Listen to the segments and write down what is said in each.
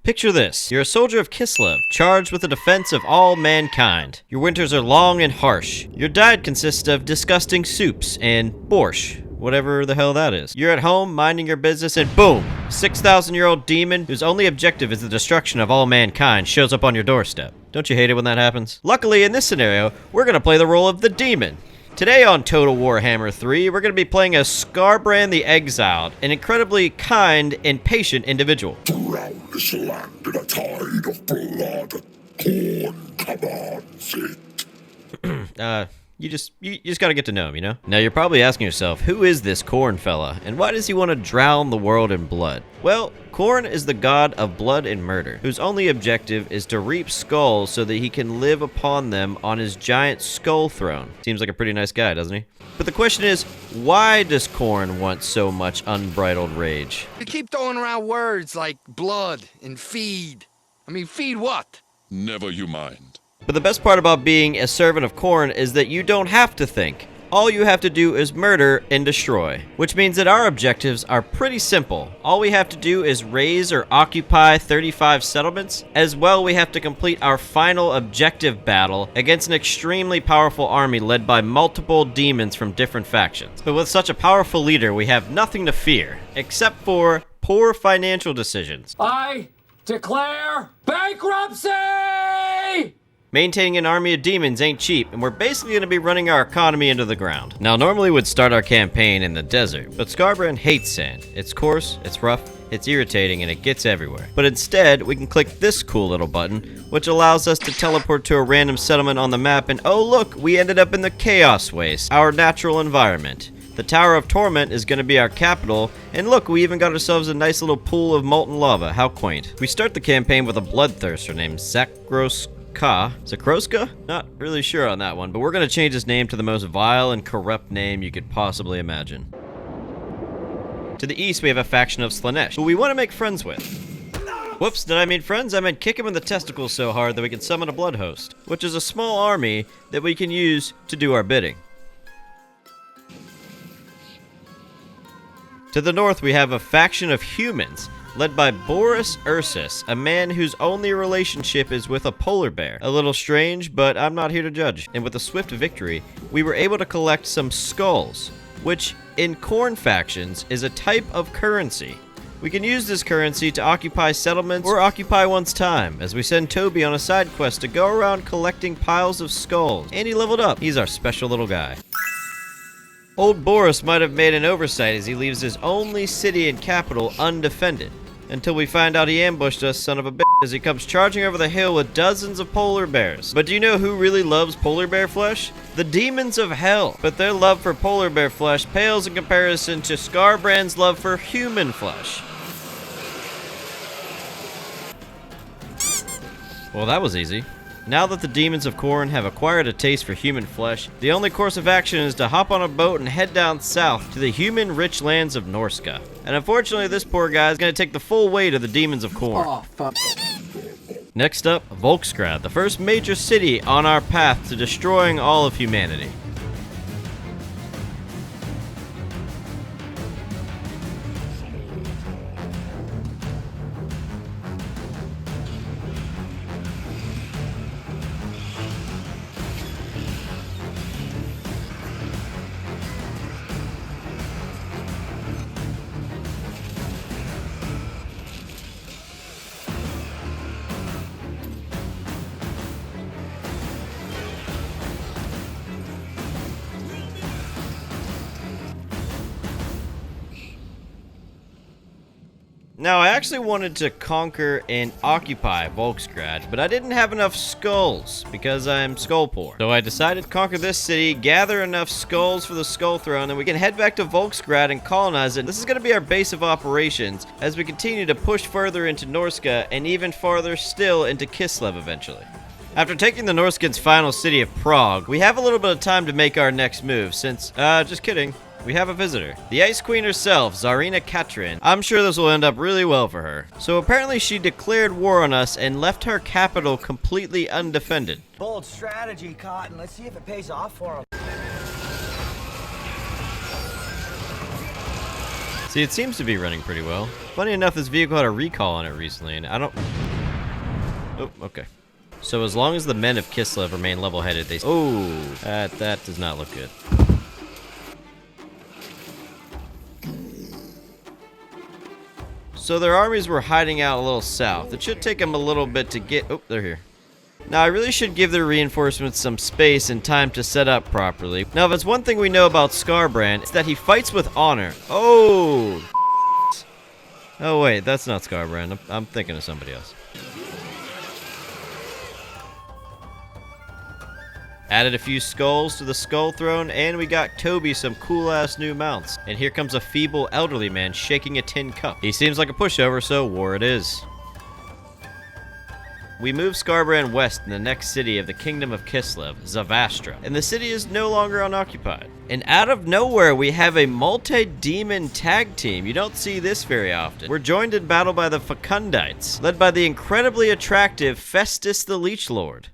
Picture this. You're a soldier of Kislev, charged with the defense of all mankind. Your winters are long and harsh. Your diet consists of disgusting soups and borscht, whatever the hell that is. You're at home, minding your business, and boom! 6,000-year-old demon, whose only objective is the destruction of all mankind, shows up on your doorstep. Don't you hate it when that happens? Luckily, in this scenario, we're gonna play the role of the demon. Today on Total Warhammer 3, we're going to be playing as Skarbrand the Exiled, an incredibly kind and patient individual. Drown this land in a tide of blood. Corn commands it. You just gotta get to know him, you know? Now you're probably asking yourself, who is this Khorne fella, and why does he want to drown the world in blood? Well, Khorne is the god of blood and murder, whose only objective is to reap skulls so that he can live upon them on his giant skull throne. Seems like a pretty nice guy, doesn't he? But the question is, why does Khorne want so much unbridled rage? You keep throwing around words like blood and feed. I mean, feed what? Never you mind. But the best part about being a servant of Khorne is that you don't have to think. All you have to do is murder and destroy. Which means that our objectives are pretty simple. All we have to do is raise or occupy 35 settlements. As well, we have to complete our final objective battle against an extremely powerful army led by multiple demons from different factions. But with such a powerful leader, we have nothing to fear, except for poor financial decisions. I declare bankruptcy! Maintaining an army of demons ain't cheap, and we're basically going to be running our economy into the ground. Now, normally we'd start our campaign in the desert, but Skarbrand hates sand. It's coarse, it's rough, it's irritating, and it gets everywhere. But instead, we can click this cool little button, which allows us to teleport to a random settlement on the map, and oh look, we ended up in the Chaos Waste, our natural environment. The Tower of Torment is going to be our capital, and look, we even got ourselves a nice little pool of molten lava. How quaint. We start the campaign with a bloodthirster named Zakroska? Not really sure on that one, but we're gonna change his name to the most vile and corrupt name you could possibly imagine. To the east, we have a faction of Slaanesh, who we want to make friends with. Whoops, did I mean friends? I meant kick him in the testicles so hard that we can summon a blood host, which is a small army that we can use to do our bidding. To the north, we have a faction of humans, led by Boris Ursus, a man whose only relationship is with a polar bear. A little strange, but I'm not here to judge. And with a swift victory, we were able to collect some skulls, which in Khorne factions is a type of currency. We can use this currency to occupy settlements or occupy one's time, as we send Toby on a side quest to go around collecting piles of skulls. And he leveled up. He's our special little guy. Old Boris might have made an oversight as he leaves his only city and capital undefended. Until we find out he ambushed us, son of a bitch, as he comes charging over the hill with dozens of polar bears. But do you know who really loves polar bear flesh? The demons of hell. But their love for polar bear flesh pales in comparison to Skarbrand's love for human flesh. Well, that was easy. Now that the demons of Khorne have acquired a taste for human flesh, the only course of action is to hop on a boat and head down south to the human-rich lands of Norska. And unfortunately, this poor guy is going to take the full weight of the demons of Khorne. Oh, fuck. Next up, Volksgrad, the first major city on our path to destroying all of humanity. Now, I actually wanted to conquer and occupy Volksgrad, but I didn't have enough skulls, because I'm skull poor. So I decided to conquer this city, gather enough skulls for the Skull Throne, and we can head back to Volksgrad and colonize it. This is going to be our base of operations, as we continue to push further into Norska, and even farther still into Kislev eventually. After taking the Norskins' final city of Prague, we have a little bit of time to make our next move, since, just kidding. We have a visitor. The Ice Queen herself, Tsarina Katrin. I'm sure this will end up really well for her. So apparently she declared war on us and left her capital completely undefended. Bold strategy, Cotton. Let's see if it pays off for him. See, it seems to be running pretty well. Funny enough, this vehicle had a recall on it recently, and I don't... Oh, okay. So as long as the men of Kislev remain level-headed, they... Oh, that does not look good. So their armies were hiding out a little south. It should take them a little bit to get... Oh, they're here. Now, I really should give their reinforcements some space and time to set up properly. Now, if it's one thing we know about Skarbrand, it's that he fights with honor. Oh! Oh, wait, that's not Skarbrand. I'm thinking of somebody else. Added a few skulls to the skull throne, and we got Toby some cool-ass new mounts. And here comes a feeble elderly man shaking a tin cup. He seems like a pushover, so war it is. We move Skarbrand west in the next city of the Kingdom of Kislev, Zavastra, and the city is no longer unoccupied. And out of nowhere, we have a multi-demon tag team. You don't see this very often. We're joined in battle by the Fecundites, led by the incredibly attractive Festus the Leech Lord.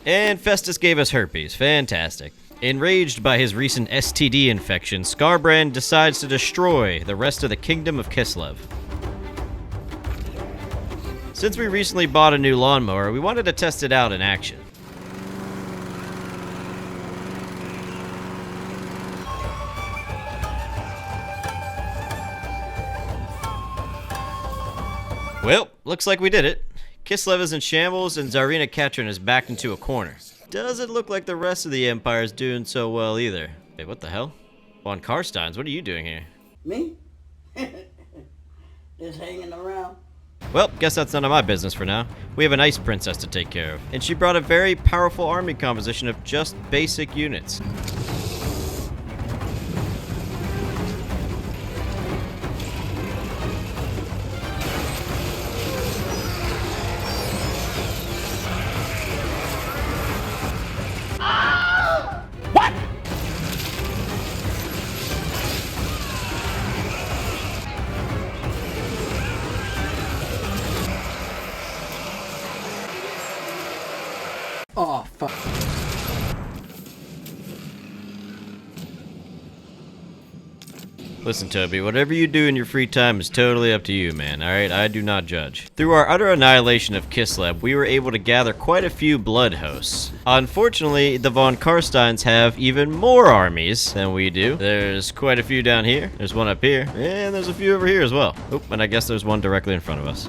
And Festus gave us herpes. Fantastic. Enraged by his recent STD infection, Skarbrand decides to destroy the rest of the Kingdom of Kislev. Since we recently bought a new lawnmower, we wanted to test it out in action. Well, looks like we did it. Kislev is in shambles, and Tsarina Katrin is backed into a corner. Doesn't look like the rest of the Empire is doing so well either. Hey, what the hell? Von Karsteins, what are you doing here? Me? Just hanging around. Well, guess that's none of my business for now. We have an ice princess to take care of, and she brought a very powerful army composition of just basic units. Oh, fuck. Listen, Toby, whatever you do in your free time is totally up to you, man, alright? I do not judge. Through our utter annihilation of Kislev, we were able to gather quite a few blood hosts. Unfortunately, the Von Karsteins have even more armies than we do. There's quite a few down here, there's one up here, and there's a few over here as well. Oh, and I guess there's one directly in front of us.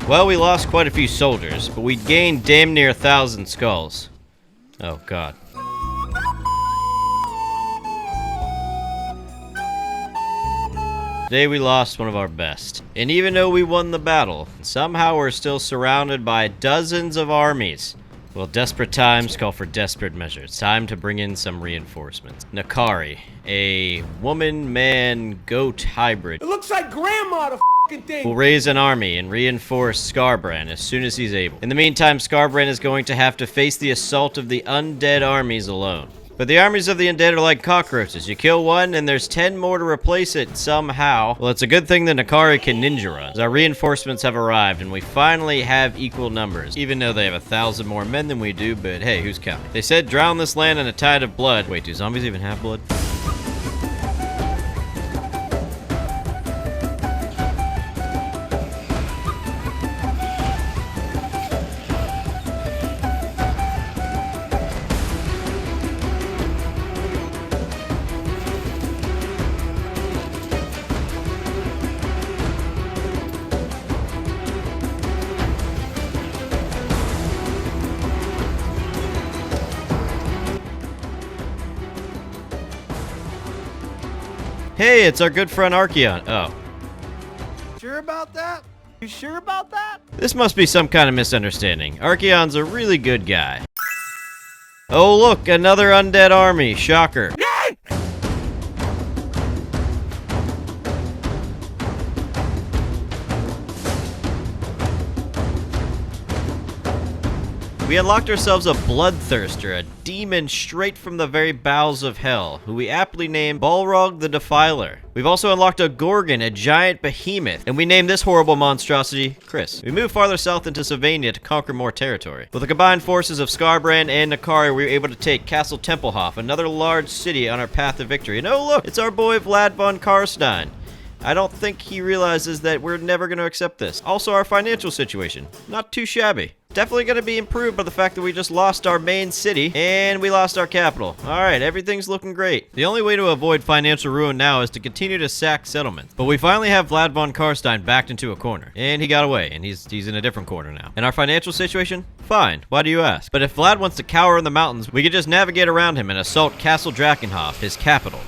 Well, we lost quite a few soldiers, but we gained damn near 1,000 skulls. Oh, God. Today we lost one of our best. And even though we won the battle, somehow we're still surrounded by dozens of armies. Well, desperate times call for desperate measures. Time to bring in some reinforcements. Nakari, a woman-man-goat hybrid. It looks like grandma the f***ing thing. Will raise an army and reinforce Skarbrand as soon as he's able. In the meantime, Skarbrand is going to have to face the assault of the undead armies alone. But the armies of the undead are like cockroaches. You kill one, and there's 10 more to replace it somehow. Well, it's a good thing that Nakari can ninja run. Our reinforcements have arrived, and we finally have equal numbers. Even though they have 1,000 more men than we do, but hey, who's counting? They said drown this land in a tide of blood. Wait, do zombies even have blood? Hey, it's our good friend Archeon. Oh. Sure about that? You sure about that? This must be some kind of misunderstanding. Archeon's a really good guy. Oh look, another undead army. Shocker. We unlocked ourselves a bloodthirster, a demon straight from the very bowels of hell, who we aptly named Balrog the Defiler. We've also unlocked a Gorgon, a giant behemoth, and we named this horrible monstrosity Chris. We moved farther south into Sylvania to conquer more territory. With the combined forces of Skarbrand and Nakari, we were able to take Castle Templehof, another large city on our path to victory. And oh look, it's our boy Vlad von Karstein. I don't think he realizes that we're never going to accept this. Also, our financial situation, not too shabby. Definitely going to be improved by the fact that we just lost our main city and we lost our capital. Alright, everything's looking great. The only way to avoid financial ruin now is to continue to sack settlements. But we finally have Vlad von Karstein backed into a corner. And he got away, and he's in a different corner now. And our financial situation? Fine. Why do you ask? But if Vlad wants to cower in the mountains, we could just navigate around him and assault Castle Drakenhof, his capital.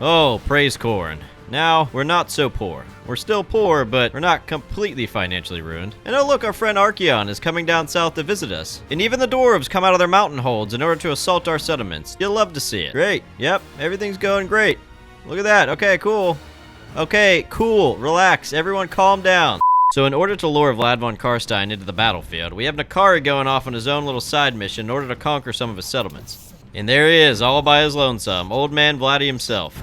Oh, praise corn. Now, we're not so poor. We're still poor, but we're not completely financially ruined. And oh look, our friend Archeon is coming down south to visit us. And even the dwarves come out of their mountain holds in order to assault our settlements. You'll love to see it. Great. Yep, everything's going great. Look at that. Okay, cool. Okay, cool. Relax. Everyone calm down. So in order to lure Vlad von Karstein into the battlefield, we have Nakari going off on his own little side mission in order to conquer some of his settlements. And there he is, all by his lonesome. Old man Vladdy himself.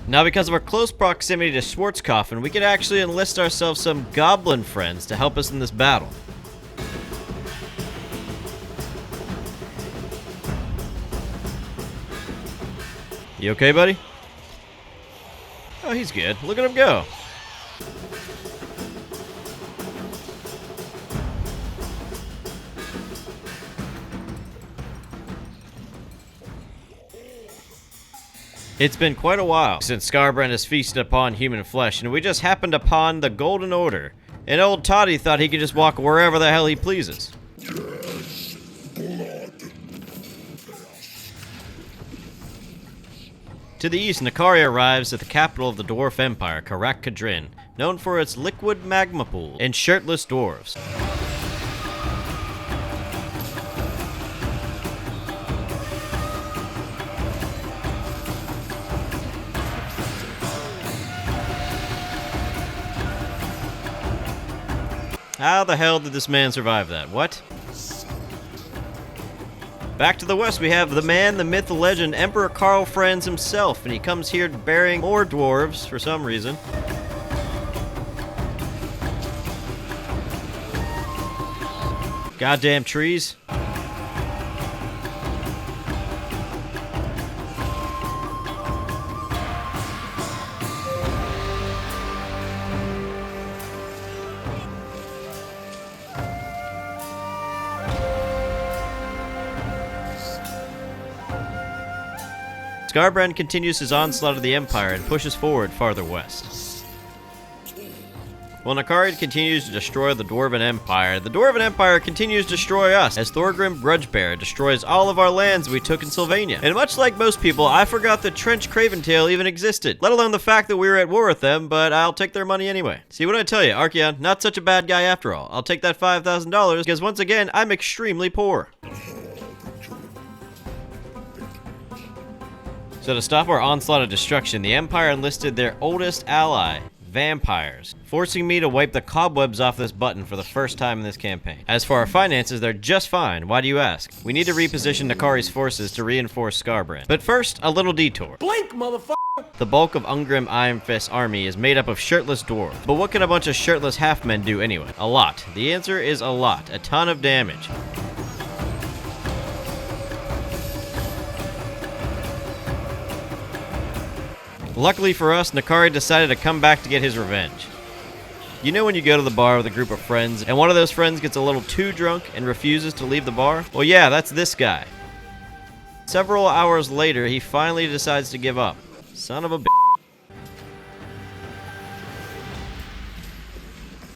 Now, because of our close proximity to Schwarzkopf, we could actually enlist ourselves some goblin friends to help us in this battle. You okay, buddy? Oh, he's good. Look at him go. It's been quite a while since Skarbrand has feasted upon human flesh, and we just happened upon the Golden Order. And old Toddy thought he could just walk wherever the hell he pleases. To the east, Nakari arrives at the capital of the Dwarf Empire, Karak Kadrin, known for its liquid magma pool and shirtless dwarves. How the hell did this man survive that? What? Back to the west, we have the man, the myth, the legend, Emperor Karl Franz himself, and he comes here bearing more dwarves for some reason. Goddamn trees. Skarbrand continues his onslaught of the Empire and pushes forward farther west. While Nakari continues to destroy the Dwarven Empire continues to destroy us, as Thorgrim Grudgebearer destroys all of our lands we took in Sylvania. And much like most people, I forgot that Trench Craventail even existed, let alone the fact that we were at war with them, but I'll take their money anyway. See, what did I tell you, Archeon, not such a bad guy after all. I'll take that $5,000, because once again, I'm extremely poor. So to stop our onslaught of destruction, the Empire enlisted their oldest ally, vampires, forcing me to wipe the cobwebs off this button for the first time in this campaign. As for our finances, they're just fine. Why do you ask? We need to reposition Nakari's forces to reinforce Skarbrand. But first, a little detour. Blink, motherfucker! The bulk of Ungrim Ironfist's army is made up of shirtless dwarves. But what can a bunch of shirtless half-men do anyway? A lot. The answer is a lot. A ton of damage. Luckily for us, Nakari decided to come back to get his revenge. You know when you go to the bar with a group of friends, and one of those friends gets a little too drunk and refuses to leave the bar? Well, yeah, that's this guy. Several hours later, he finally decides to give up. Son of a bitch.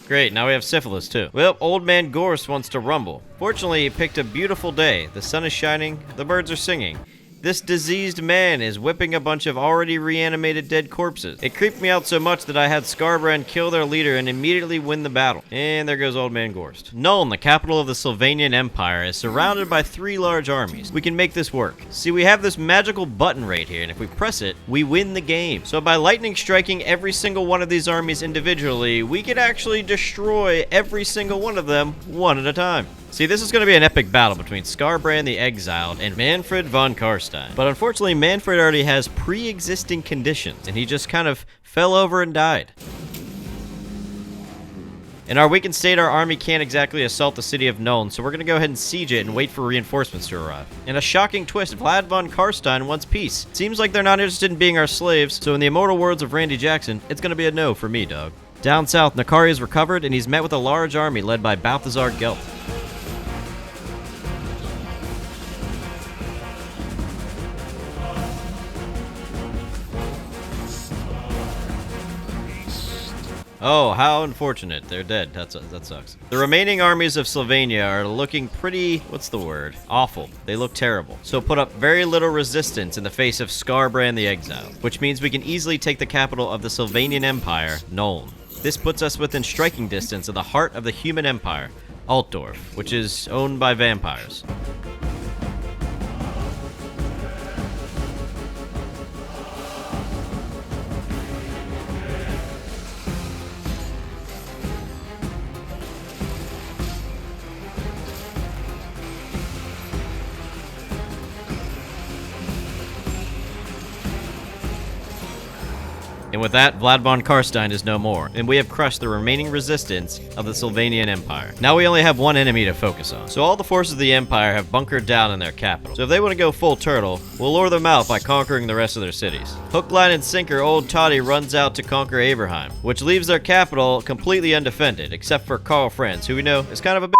Great, now we have syphilis too. Well, old man Gorse wants to rumble. Fortunately, he picked a beautiful day. The sun is shining, the birds are singing. This diseased man is whipping a bunch of already reanimated dead corpses. It creeped me out so much that I had Skarbrand kill their leader and immediately win the battle. And there goes old man Gorst. Nuln, the capital of the Sylvanian Empire, is surrounded by 3 large armies. We can make this work. See, we have this magical button right here, and if we press it, we win the game. So by lightning striking every single one of these armies individually, we could actually destroy every single one of them one at a time. See, this is going to be an epic battle between Skarbrand the Exiled and Manfred von Karstein. But unfortunately, Manfred already has pre-existing conditions, and he just kind of fell over and died. In our weakened state, our army can't exactly assault the city of Nuln, so we're going to go ahead and siege it and wait for reinforcements to arrive. In a shocking twist, Vlad von Karstein wants peace. It seems like they're not interested in being our slaves, so in the immortal words of Randy Jackson, it's going to be a no for me, dog. Down south, Nakari is recovered, and he's met with a large army led by Balthazar Gelt. Oh, how unfortunate. They're dead. That sucks. The remaining armies of Sylvania are looking pretty, what's the word? Awful. They look terrible. So put up very little resistance in the face of Skarbrand the Exiled, which means we can easily take the capital of the Sylvanian Empire, Nuln. This puts us within striking distance of the heart of the human empire, Altdorf, which is owned by vampires. And with that, Vlad von Karstein is no more, and we have crushed the remaining resistance of the Sylvanian Empire. Now we only have one enemy to focus on. So all the forces of the Empire have bunkered down in their capital. So if they want to go full turtle, we'll lure them out by conquering the rest of their cities. Hook, line, and sinker, old Toddy runs out to conquer Averheim, which leaves their capital completely undefended, except for Karl Franz, who we know is kind of a bitch.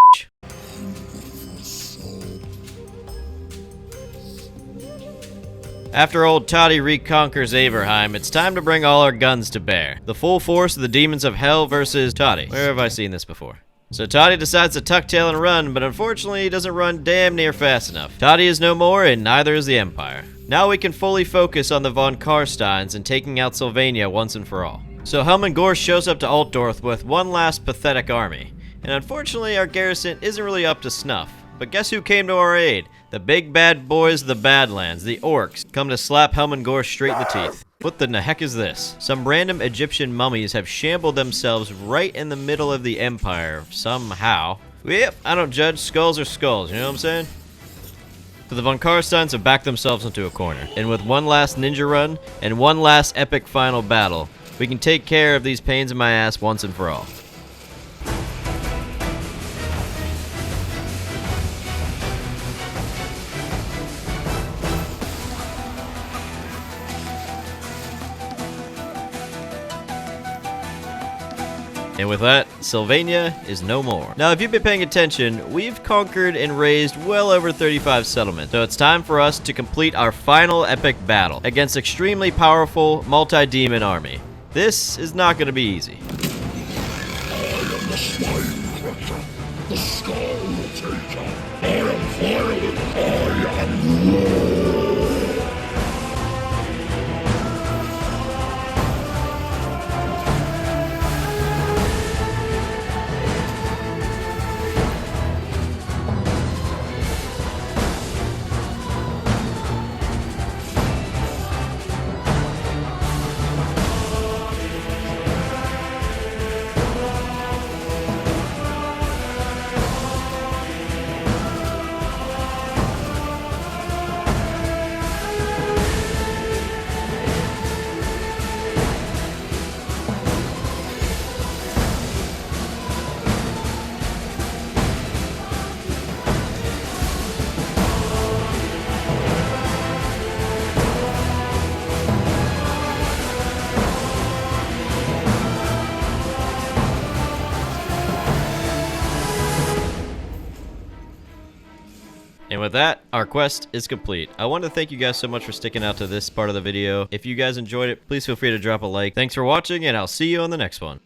After old Toddy reconquers Averheim, it's time to bring all our guns to bear. The full force of the demons of hell versus Toddy. Where have I seen this before? So Toddy decides to tuck tail and run, but unfortunately he doesn't run damn near fast enough. Toddy is no more, and neither is the Empire. Now we can fully focus on the von Karsteins and taking out Sylvania once and for all. So Helmut Gorst shows up to Altdorf with one last pathetic army. And unfortunately our garrison isn't really up to snuff. But guess who came to our aid? The big bad boys of the Badlands, the Orcs, come to slap Helmut Gorst straight in the teeth. What the heck is this? Some random Egyptian mummies have shambled themselves right in the middle of the Empire, somehow. Yep, I don't judge. Skulls are skulls, you know what I'm saying? So the von Karsteins have backed themselves into a corner. And with one last ninja run, and one last epic final battle, we can take care of these pains in my ass once and for all. And with that, Sylvania is no more. Now, if you've been paying attention, we've conquered and razed well over 35 settlements. So it's time for us to complete our final epic battle against extremely powerful multi-demon army. This is not going to be easy. I am the Swine Crusher, the Skull Taker. I am violent, I am raw. And with that, our quest is complete. I want to thank you guys so much for sticking out to this part of the video. If you guys enjoyed it, please feel free to drop a like. Thanks for watching, and I'll see you on the next one.